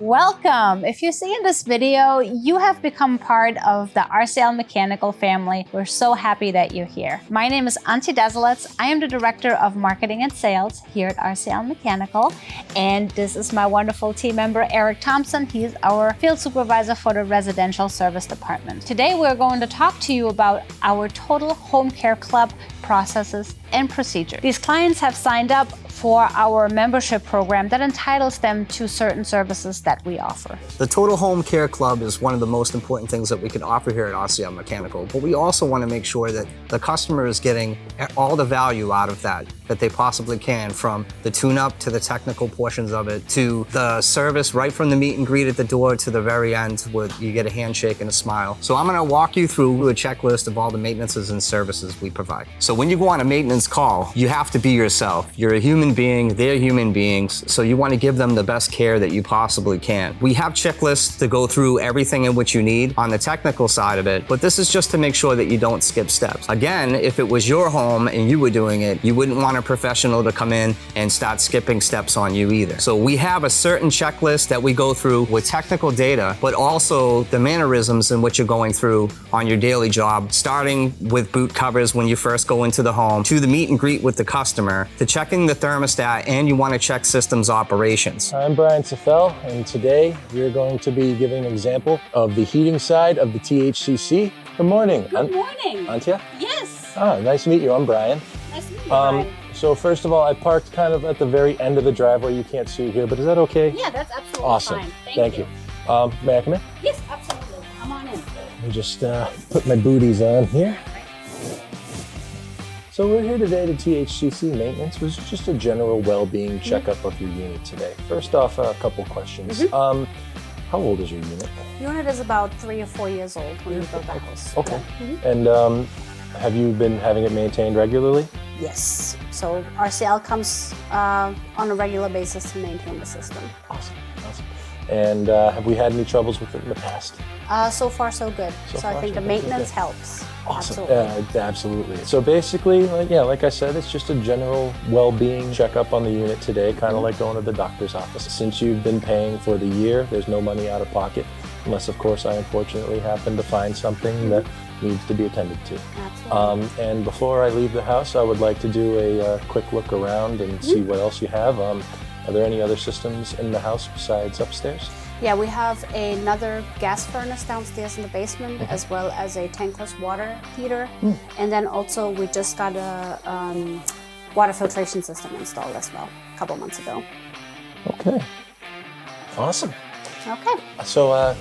Welcome! If you see in this video, you have become part of the RCL Mechanical family. We're so happy that you're here. My name is Antje Dezelets. I am the Director of Marketing and Sales here at RCL Mechanical. And this is my wonderful team member, Eric Thompson. He is our Field Supervisor for the Residential Service Department. Today, we're going to talk to you about our Total Home Care Club processes and procedures. These clients have signed up for our membership program that entitles them to certain services that we offer. The Total Home Care Club is one of the most important things that we can offer here at RCL Mechanical, but we also want to make sure that the customer is getting all the value out of that they possibly can, from the tune-up to the technical portions of it, to the service right from the meet and greet at the door to the very end where you get a handshake and a smile. So I'm going to walk you through a checklist of all the maintenances and services we provide. So when you go on a maintenance call, you have to be yourself. You're a human being, they're human beings, so you want to give them the best care that you possibly can. We have checklists to go through everything in which you need on the technical side of it, but this is just to make sure that you don't skip steps. Again, if it was your home and you were doing it, you wouldn't want a professional to come in and start skipping steps on you either. So we have a certain checklist that we go through with technical data, but also the mannerisms in which you're going through on your daily job, starting with boot covers when you first go into the home, to the meet and greet with the customer, to checking the thermostat, and you want to check systems operations. I'm Brian Safel, and today we're going to be giving an example of the heating side of the THCC. Good morning. Good morning. Antje? Yes. Nice to meet you. I'm Brian. Nice to meet you, Brian. So first of all, I parked kind of at the very end of the driveway. You can't see it here, but is that okay? Yeah, that's absolutely awesome. Fine. Thank you. May I come in? Yes, absolutely. Come on in. Let me just put my booties on here. So we're here today to THCC Maintenance, which is just a general well-being checkup of your unit today. First off, a couple questions. How old is your unit? Unit is about 3 or 4 years old when we built the house. Okay. And have you been having it maintained regularly? Yes. So RCL comes on a regular basis to maintain the system. Awesome. And have we had any troubles with it in the past? So far, so good. So I think the maintenance helps. Awesome. Absolutely. Absolutely. So basically, like I said, it's just a general well-being checkup on the unit today, kind of like going to the doctor's office. Since you've been paying for the year, there's no money out of pocket, unless, of course, I unfortunately happen to find something that needs to be attended to. Absolutely. And before I leave the house, I would like to do a quick look around and see what else you have. Are there any other systems in the house besides upstairs? Yeah, we have another gas furnace downstairs in the basement, as well as a tankless water heater. And then also we just got a water filtration system installed as well a couple months ago. Okay. Awesome. Okay. So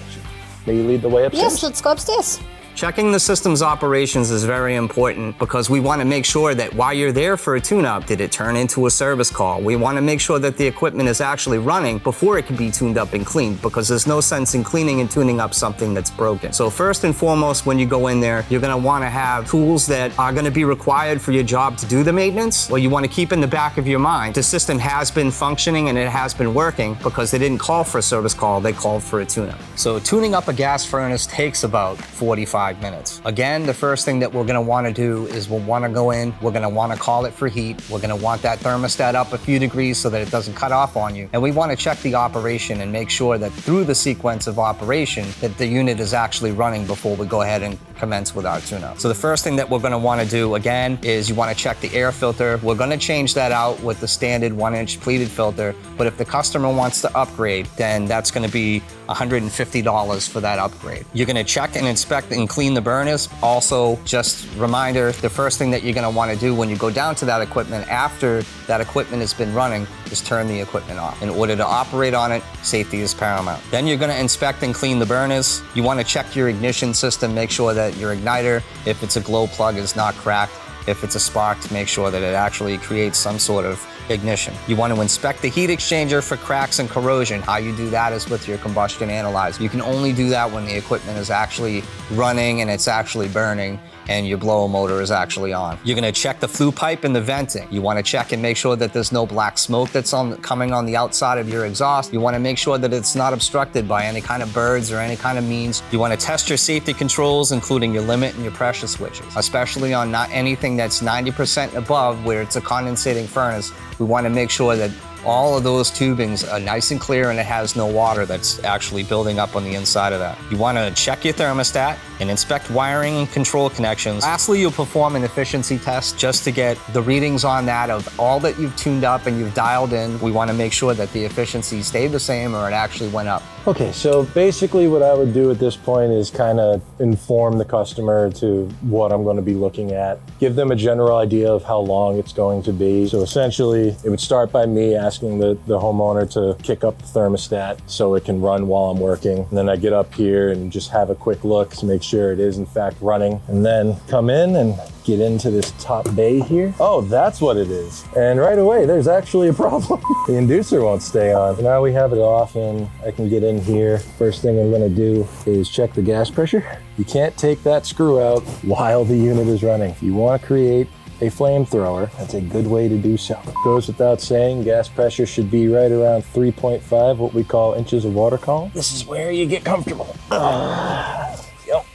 may you lead the way upstairs? Yes, let's go upstairs. Checking the system's operations is very important because we want to make sure that while you're there for a tune-up, did it turn into a service call? We want to make sure that the equipment is actually running before it can be tuned up and cleaned, because there's no sense in cleaning and tuning up something that's broken. So first and foremost, when you go in there, you're going to want to have tools that are going to be required for your job to do the maintenance. Well, you want to keep in the back of your mind, the system has been functioning and it has been working because they didn't call for a service call, they called for a tune-up. So tuning up a gas furnace takes about 45 minutes. Again, the first thing that we're going to want to do is we'll want to go in, we're going to want to call it for heat, we're going to want that thermostat up a few degrees so that it doesn't cut off on you, and we want to check the operation and make sure that through the sequence of operation that the unit is actually running before we go ahead and commence with our tune-up. So the first thing that we're going to want to do again is you want to check the air filter. We're going to change that out with the standard 1-inch pleated filter, but if the customer wants to upgrade, then that's going to be $150 for that upgrade. You're going to check and inspect and clean the burners. Also, just reminder, the first thing that you're going to want to do when you go down to that equipment after that equipment has been running is turn the equipment off. In order to operate on it, safety is paramount. Then you're going to inspect and clean the burners. You want to check your ignition system, make sure that your igniter, if it's a glow plug, is not cracked. If it's a spark, to make sure that it actually creates some sort of ignition. You want to inspect the heat exchanger for cracks and corrosion. How you do that is with your combustion analyzer. You can only do that when the equipment is actually running and it's actually burning and your blower motor is actually on. You're going to check the flue pipe and the venting. You want to check and make sure that there's no black smoke that's coming on the outside of your exhaust. You want to make sure that it's not obstructed by any kind of birds or any kind of means. You want to test your safety controls, including your limit and your pressure switches, especially on not anything that's 90% above where it's a condensating furnace. We want to make sure that all of those tubings are nice and clear and it has no water that's actually building up on the inside of that. You want to check your thermostat and inspect wiring and control connections. Lastly, you'll perform an efficiency test just to get the readings on that of all that you've tuned up and you've dialed in. We want to make sure that the efficiency stayed the same or it actually went up. Okay, so basically what I would do at this point is kind of inform the customer to what I'm going to be looking at, give them a general idea of how long it's going to be. So essentially, it would start by me asking the homeowner to kick up the thermostat so it can run while I'm working. And then I get up here and just have a quick look to make sure it is in fact running, and then come in and get into this top bay here. Oh, that's what it is. And right away, there's actually a problem. The inducer won't stay on. Now we have it off and I can get in here. First thing I'm gonna do is check the gas pressure. You can't take that screw out while the unit is running. If you wanna create a flamethrower, that's a good way to do so. Goes without saying, gas pressure should be right around 3.5, what we call inches of water column. This is where you get comfortable. Yep.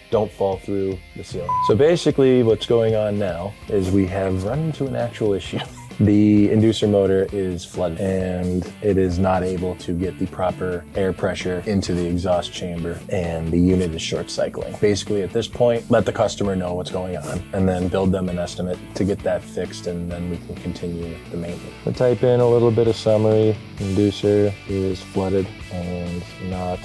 Don't fall through the ceiling. So basically what's going on now is we have run into an actual issue. The inducer motor is flooded and it is not able to get the proper air pressure into the exhaust chamber and the unit is short cycling. Basically at this point, let the customer know what's going on and then build them an estimate to get that fixed, and then we can continue the maintenance. We'll type in a little bit of summary. Inducer is flooded and not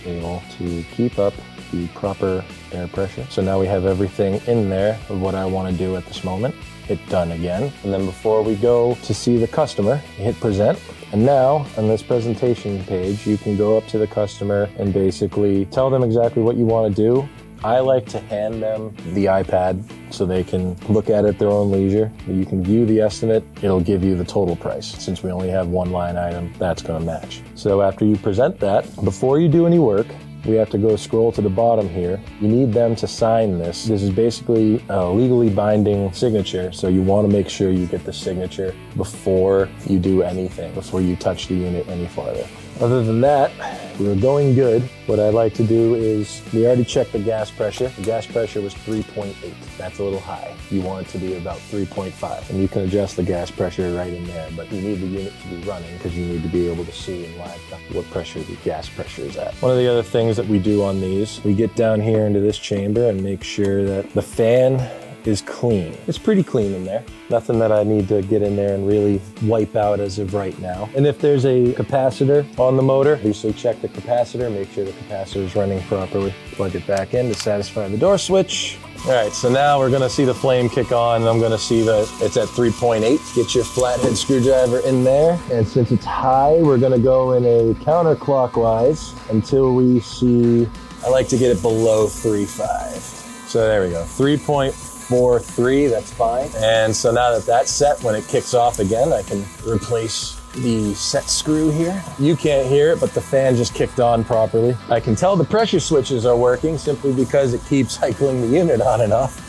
able to keep up the proper air pressure. So now we have everything in there of what I want to do at this moment. Hit done again. And then before we go to see the customer, hit present. And now on this presentation page, you can go up to the customer and basically tell them exactly what you want to do. I like to hand them the iPad so they can look at it at their own leisure. You can view the estimate. It'll give you the total price. Since we only have one line item, that's going to match. So after you present that, before you do any work, we have to go scroll to the bottom here. You need them to sign this. This is basically a legally binding signature, so you want to make sure you get the signature before you do anything, before you touch the unit any farther. Other than that, we're going good. What I like to do is, we already checked the gas pressure. The gas pressure was 3.8. That's a little high. You want it to be about 3.5. And you can adjust the gas pressure right in there, but you need the unit to be running because you need to be able to see in live what pressure the gas pressure is at. One of the other things that we do on these, we get down here into this chamber and make sure that the fan is clean. It's pretty clean in there. Nothing that I need to get in there and really wipe out as of right now. And if there's a capacitor on the motor, obviously check the capacitor, make sure the capacitor is running properly. Plug it back in to satisfy the door switch. All right, so now we're gonna see the flame kick on, and I'm gonna see that it's at 3.8. Get your flathead screwdriver in there. And since it's high, we're gonna go in a counterclockwise until we see, I like to get it below 3.5. So there we go, 3.43, that's fine. And so now that that's set, when it kicks off again, I can replace the set screw here. You can't hear it, but the fan just kicked on properly. I can tell the pressure switches are working simply because it keeps cycling the unit on and off.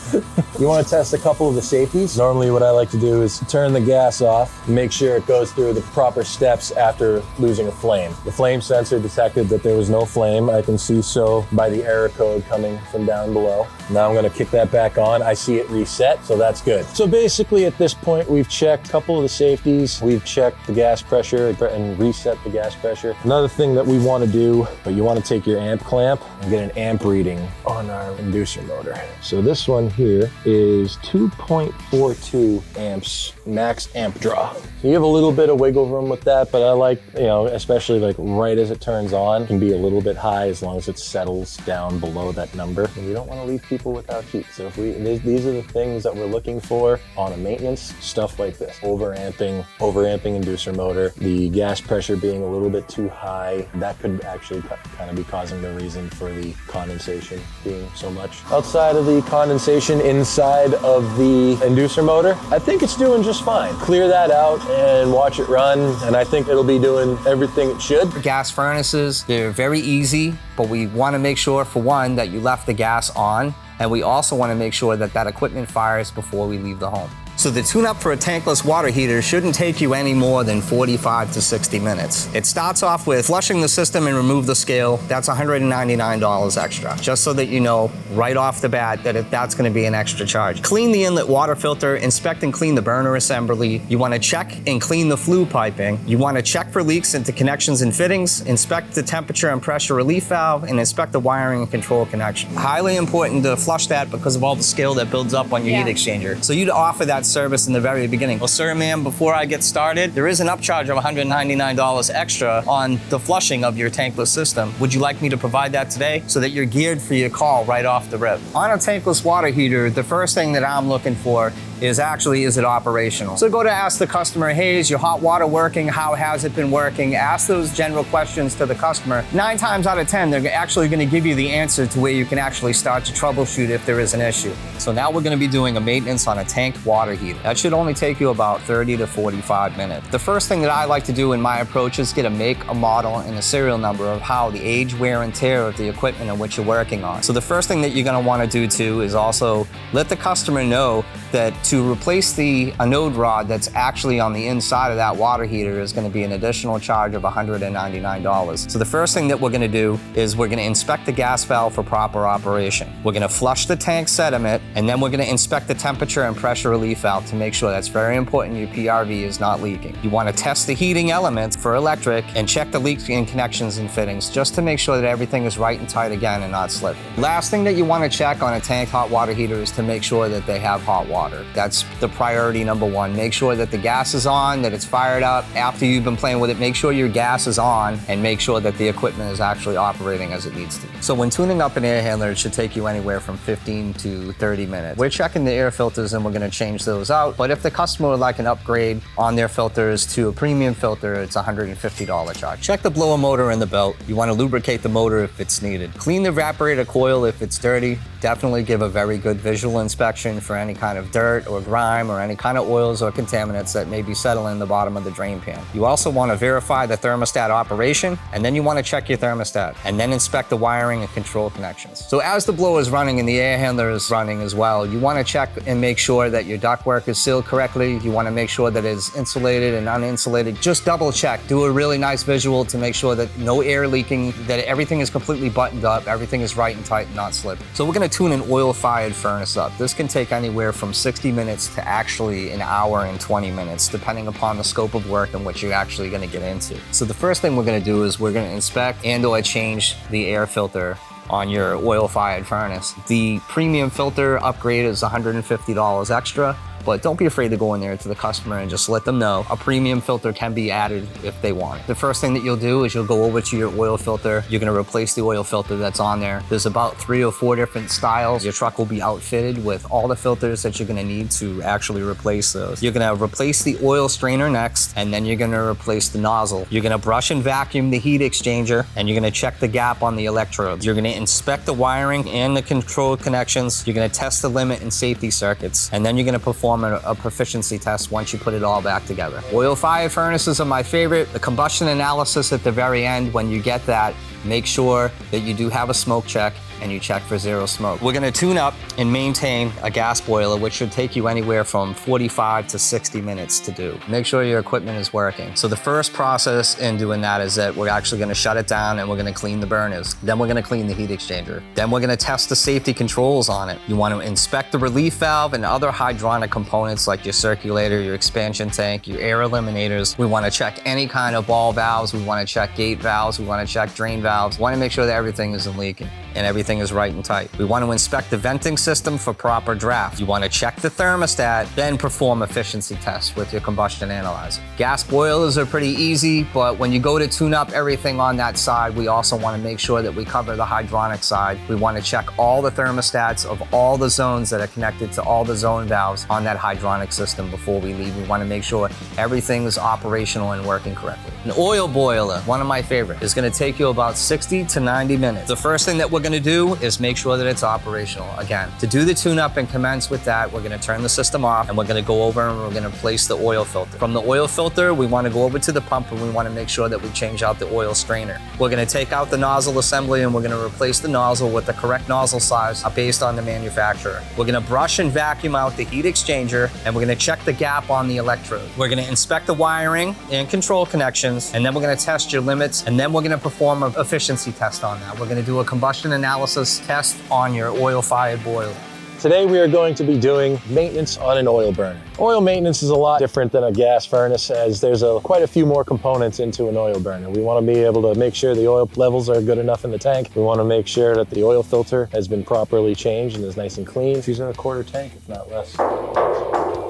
You want to test a couple of the safeties? Normally what I like to do is turn the gas off, make sure it goes through the proper steps after losing a flame. The flame sensor detected that there was no flame. I can see so by the error code coming from down below. Now I'm going to kick that back on. I see it reset, so that's good. So basically at this point, we've checked a couple of the safeties. We've checked the gas pressure and reset the gas pressure. Another thing that we want to do, but you want to take your amp clamp and get an amp reading on our inducer motor. So this one here is 2.42 amps max amp draw. So you have a little bit of wiggle room with that, but I like, especially like right as it turns on, it can be a little bit high as long as it settles down below that number. And we don't want to leave people without heat. So if these are the things that we're looking for on a maintenance, stuff like this. Overamping inducer motor, the gas pressure being a little bit too high, that could actually kind of be causing the reason for the condensation being so much. Outside of the condensation inside of the inducer motor, I think it's doing just fine. Clear that out and watch it run, and I think it'll be doing everything it should. Gas furnaces, they're very easy, but we want to make sure, for one, that you left the gas on, and we also want to make sure that that equipment fires before we leave the home. So the tune-up for a tankless water heater shouldn't take you any more than 45 to 60 minutes. It starts off with flushing the system and remove the scale. That's $199 extra, just so that you know right off the bat that that's going to be an extra charge. Clean the inlet water filter, inspect and clean the burner assembly. You want to check and clean the flue piping. You want to check for leaks into connections and fittings, inspect the temperature and pressure relief valve, and inspect the wiring and control connection. Highly important to flush that because of all the scale that builds up on your heat exchanger. So you'd offer that service in the very beginning. Well, sir, ma'am, before I get started, there is an upcharge of $199 extra on the flushing of your tankless system. Would you like me to provide that today so that you're geared for your call right off the rip? On a tankless water heater, the first thing that I'm looking for is it operational? So go to ask the customer, hey, is your hot water working? How has it been working? Ask those general questions to the customer. 9 times out of 10, they're actually gonna give you the answer to where you can actually start to troubleshoot if there is an issue. So now we're gonna be doing a maintenance on a tank water heater. That should only take you about 30 to 45 minutes. The first thing that I like to do in my approach is get a make, a model, and a serial number of how the age, wear, and tear of the equipment in which you're working on. So the first thing that you're gonna wanna do too is also let the customer know that to replace the anode rod that's actually on the inside of that water heater is going to be an additional charge of $199. So the first thing that we're going to do is we're going to inspect the gas valve for proper operation. We're going to flush the tank sediment, and then we're going to inspect the temperature and pressure relief valve to make sure that's very important your PRV is not leaking. You want to test the heating elements for electric and check the leaks in connections and fittings just to make sure that everything is right and tight again and not slipping. Last thing that you want to check on a tank hot water heater is to make sure that they have hot water. That's the priority number one. Make sure that the gas is on, that it's fired up. After you've been playing with it, make sure your gas is on and make sure that the equipment is actually operating as it needs to. So when tuning up an air handler, it should take you anywhere from 15 to 30 minutes. We're checking the air filters and we're going to change those out. But if the customer would like an upgrade on their filters to a premium filter, it's a $150 charge. Check the blower motor and the belt. You want to lubricate the motor if it's needed. Clean the evaporator coil if it's dirty. Definitely give a very good visual inspection for any kind of dirt or grime or any kind of oils or contaminants that may be settling in the bottom of the drain pan. You also want to verify the thermostat operation, and then you want to check your thermostat, and then inspect the wiring and control connections. So as the blower is running and the air handler is running as well, you want to check and make sure that your ductwork is sealed correctly. You want to make sure that it's insulated and uninsulated. Just double check. Do a really nice visual to make sure that no air leaking, that everything is completely buttoned up, everything is right and tight and not slipping. So we're going to tune an oil-fired furnace up. This can take anywhere from 60 minutes to actually an hour and 20 minutes, depending upon the scope of work in which you're actually going to get into. So the first thing we're going to do is we're going to inspect and or change the air filter on your oil-fired furnace. The premium filter upgrade is $150 extra. But don't be afraid to go in there to the customer and just let them know a premium filter can be added if they want it. The first thing that you'll do is you'll go over to your oil filter. You're gonna replace the oil filter that's on there. There's about 3 or 4 different styles. Your truck will be outfitted with all the filters that you're gonna need to actually replace those. You're gonna replace the oil strainer next, and then you're gonna replace the nozzle. You're gonna brush and vacuum the heat exchanger, and you're gonna check the gap on the electrodes. You're gonna inspect the wiring and the control connections. You're gonna test the limit and safety circuits, and then you're gonna perform a proficiency test once you put it all back together. Oil-fired furnaces are my favorite. The combustion analysis at the very end, when you get that, make sure that you do have a smoke check and you check for zero smoke. We're gonna tune up and maintain a gas boiler, which should take you anywhere from 45 to 60 minutes to do. Make sure your equipment is working. So the first process in doing that is that we're actually gonna shut it down and we're gonna clean the burners. Then we're gonna clean the heat exchanger. Then we're gonna test the safety controls on it. You wanna inspect the relief valve and other hydronic components like your circulator, your expansion tank, your air eliminators. We wanna check any kind of ball valves. We wanna check gate valves. We wanna check drain valves. We wanna make sure that everything isn't leaking and everything is right and tight. We want to inspect the venting system for proper draft. You want to check the thermostat, then perform efficiency tests with your combustion analyzer. Gas boilers are pretty easy, but when you go to tune up everything on that side, we also want to make sure that we cover the hydronic side. We want to check all the thermostats of all the zones that are connected to all the zone valves on that hydronic system before we leave. We want to make sure everything is operational and working correctly. An oil boiler, one of my favorites, is going to take you about 60 to 90 minutes. The first thing that we're going to do do is make sure that it's operational. Again, to do the tune-up and commence with that, we're gonna turn the system off and we're gonna go over and we're gonna place the oil filter. From the oil filter, we wanna go over to the pump and we wanna make sure that we change out the oil strainer. We're gonna take out the nozzle assembly and we're gonna replace the nozzle with the correct nozzle size based on the manufacturer. We're gonna brush and vacuum out the heat exchanger and we're gonna check the gap on the electrode. We're gonna inspect the wiring and control connections, and then we're gonna test your limits, and then we're gonna perform an efficiency test on that. We're gonna do a combustion analysis test on your oil-fired boiler. Today we are going to be doing maintenance on an oil burner. Oil maintenance is a lot different than a gas furnace, as there's quite a few more components into an oil burner. We want to be able to make sure the oil levels are good enough in the tank. We want to make sure that the oil filter has been properly changed and is nice and clean. It's using a quarter tank, if not less.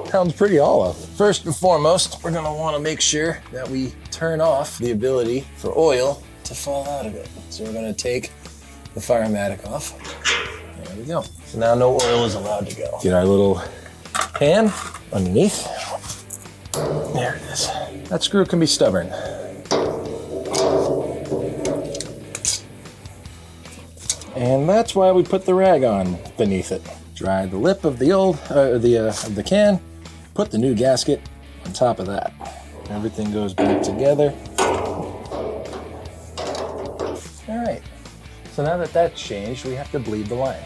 Sounds pretty olive. First and foremost, we're going to want to make sure that we turn off the ability for oil to fall out of it. So we're going to take the Firematic off. There we go. So now no oil is allowed to go. Get our little pan underneath. There it is. That screw can be stubborn. And that's why we put the rag on beneath it. Dry the lip of the old, of the can. Put the new gasket on top of that. Everything goes back together. All right. So now that that's changed, we have to bleed the line.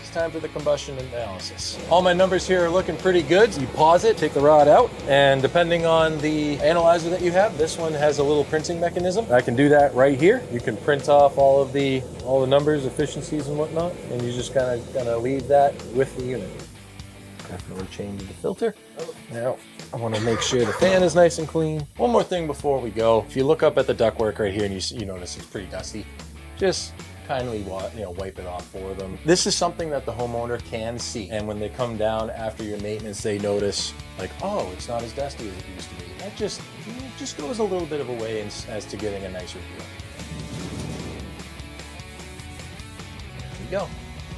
It's time for the combustion analysis. All my numbers here are looking pretty good. You pause it, take the rod out, and depending on the analyzer that you have, this one has a little printing mechanism. I can do that right here. You can print off all the numbers, efficiencies and whatnot, and you just kind of leave that with the unit. Definitely change the filter. Now, I want to make sure the fan is nice and clean. One more thing before we go. If you look up at the ductwork right here and you notice it's pretty dusty, just kindly wipe it off for them. This is something that the homeowner can see. And when they come down after your maintenance, they notice like, oh, it's not as dusty as it used to be. That just goes a little bit of a way as to getting a nicer feel. There we go.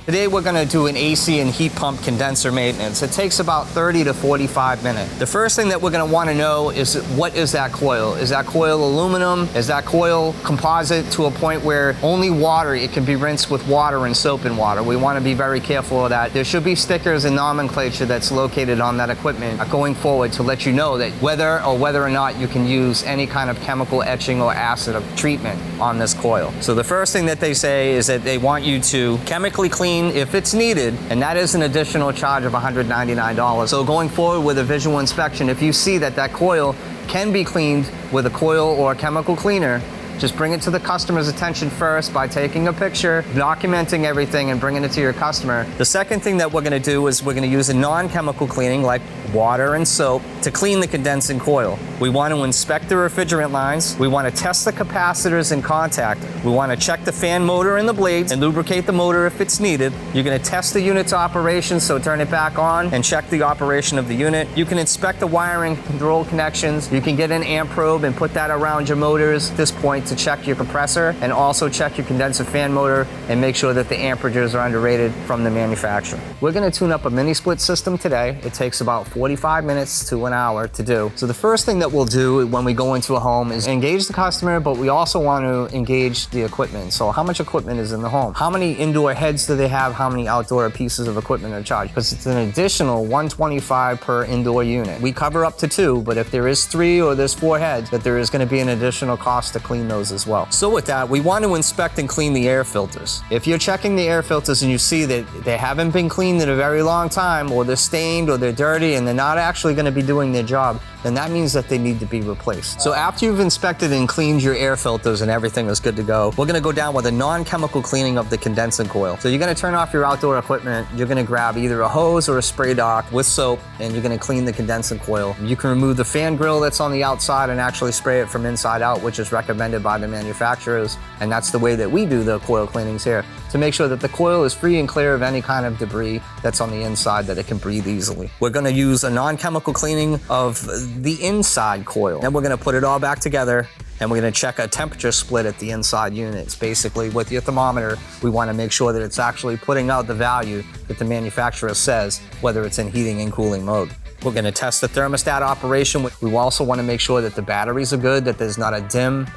Today we're gonna do an AC and heat pump condenser maintenance. It takes about 30 to 45 minutes. The first thing that we're gonna wanna know is, what is that coil? Is that coil aluminum? Is that coil composite to a point where only water, it can be rinsed with water and soap and water? We wanna be very careful of that. There should be stickers and nomenclature that's located on that equipment going forward to let you know that whether or not you can use any kind of chemical etching or acid treatment on this coil. So the first thing that they say is that they want you to chemically clean if it's needed, and that is an additional charge of $199. So going forward with a visual inspection, if you see that that coil can be cleaned with a coil or a chemical cleaner, just bring it to the customer's attention first by taking a picture, documenting everything, and bringing it to your customer. The second thing that we're gonna do is we're gonna use a non-chemical cleaning like water and soap to clean the condensing coil. We want to inspect the refrigerant lines. We want to test the capacitors in contact. We want to check the fan motor and the blades and lubricate the motor if it's needed. You're going to test the unit's operation, so turn it back on and check the operation of the unit. You can inspect the wiring control connections. You can get an amp probe and put that around your motors at this point to check your compressor and also check your condenser fan motor and make sure that the amperages are underrated from the manufacturer. We're going to tune up a mini split system today. It takes about 45 minutes to an hour to do. So the first thing that we'll do when we go into a home is engage the customer, but we also want to engage the equipment. So how much equipment is in the home? How many indoor heads do they have? How many outdoor pieces of equipment are charged? Because it's an additional $125 per indoor unit. We cover up to 2, but if there is 3 or there's 4 heads, that there is going to be an additional cost to clean those as well. So with that, we want to inspect and clean the air filters. If you're checking the air filters and you see that they haven't been cleaned in a very long time, or they're stained or they're dirty and they're not actually going to be doing their job, then that means that they need to be replaced. So after you've inspected and cleaned your air filters and everything is good to go, we're gonna go down with a non-chemical cleaning of the condensing coil. So you're gonna turn off your outdoor equipment, you're gonna grab either a hose or a spray dock with soap, and you're gonna clean the condensing coil. You can remove the fan grill that's on the outside and actually spray it from inside out, which is recommended by the manufacturers, and that's the way that we do the coil cleanings here, to make sure that the coil is free and clear of any kind of debris that's on the inside, that it can breathe easily. We're gonna use a non-chemical cleaning of the inside coil. Then we're gonna put it all back together, and we're gonna check a temperature split at the inside units. Basically, with your thermometer, we wanna make sure that it's actually putting out the value that the manufacturer says, whether it's in heating and cooling mode. We're gonna test the thermostat operation. We also wanna make sure that the batteries are good, that there's not a dim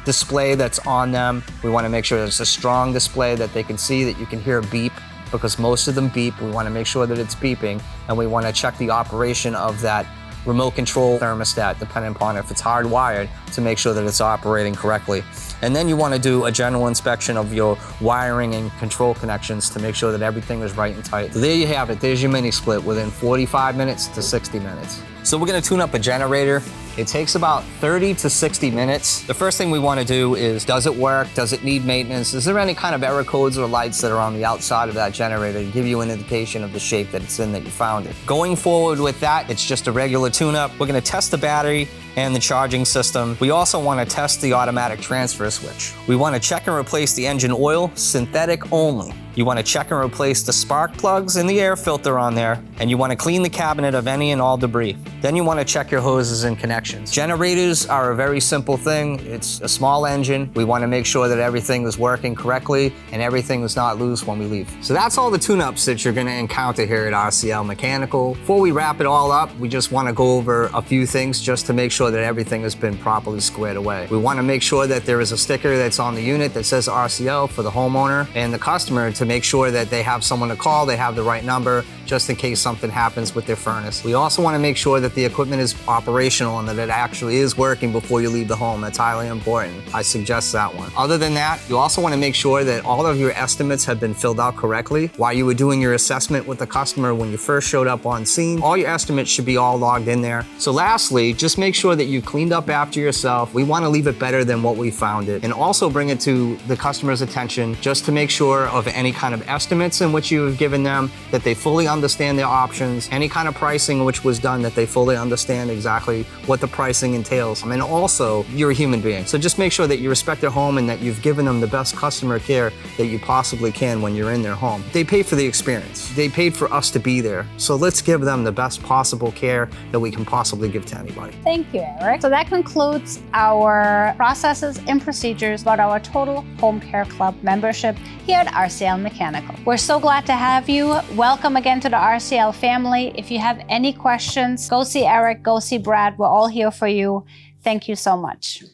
display that's on them. We want to make sure that it's a strong display that they can see, that you can hear a beep, because most of them beep. We want to make sure that it's beeping, and we want to check the operation of that remote control thermostat, depending upon if it's hardwired, to make sure that it's operating correctly. And then you want to do a general inspection of your wiring and control connections to make sure that everything is right and tight. So there you have it. There's your mini split within 45 minutes to 60 minutes. So we're going to tune up a generator. It takes about 30 to 60 minutes. The first thing we want to do is, does it work? Does it need maintenance? Is there any kind of error codes or lights that are on the outside of that generator to give you an indication of the shape that it's in, that you found it? Going forward with that, it's just a regular tune-up. We're going to test the battery and the charging system. We also want to test the automatic transfer switch. We want to check and replace the engine oil, synthetic only. You want to check and replace the spark plugs and the air filter on there, and you want to clean the cabinet of any and all debris. Then you want to check your hoses and connections. Generators are a very simple thing. It's a small engine. We want to make sure that everything is working correctly and everything is not loose when we leave. So that's all the tune-ups that you're going to encounter here at RCL Mechanical. Before we wrap it all up, we just want to go over a few things just to make sure that everything has been properly squared away. We want to make sure that there is a sticker that's on the unit that says RCL for the homeowner and the customer, to make sure that they have someone to call, they have the right number, just in case something happens with their furnace. We also want to make sure that the equipment is operational and that it actually is working before you leave the home. That's highly important. I suggest that one. Other than that, you also want to make sure that all of your estimates have been filled out correctly. While you were doing your assessment with the customer when you first showed up on scene, all your estimates should be all logged in there. So lastly, just make sure that you cleaned up after yourself. We want to leave it better than what we found it, and also bring it to the customer's attention just to make sure of any kind of estimates in which you have given them, that they fully understand their options, any kind of pricing which was done, that they fully understand exactly what the pricing entails. And also, you're a human being, so just make sure that you respect their home and that you've given them the best customer care that you possibly can when you're in their home. They paid for the experience. They paid for us to be there, so let's give them the best possible care that we can possibly give to anybody. Thank you, Eric. So that concludes our processes and procedures about our Total Home Care Club membership here at RCL Mechanical. We're so glad to have you. Welcome again to the RCL family. If you have any questions, go see Eric, go see Brad. We're all here for you. Thank you so much.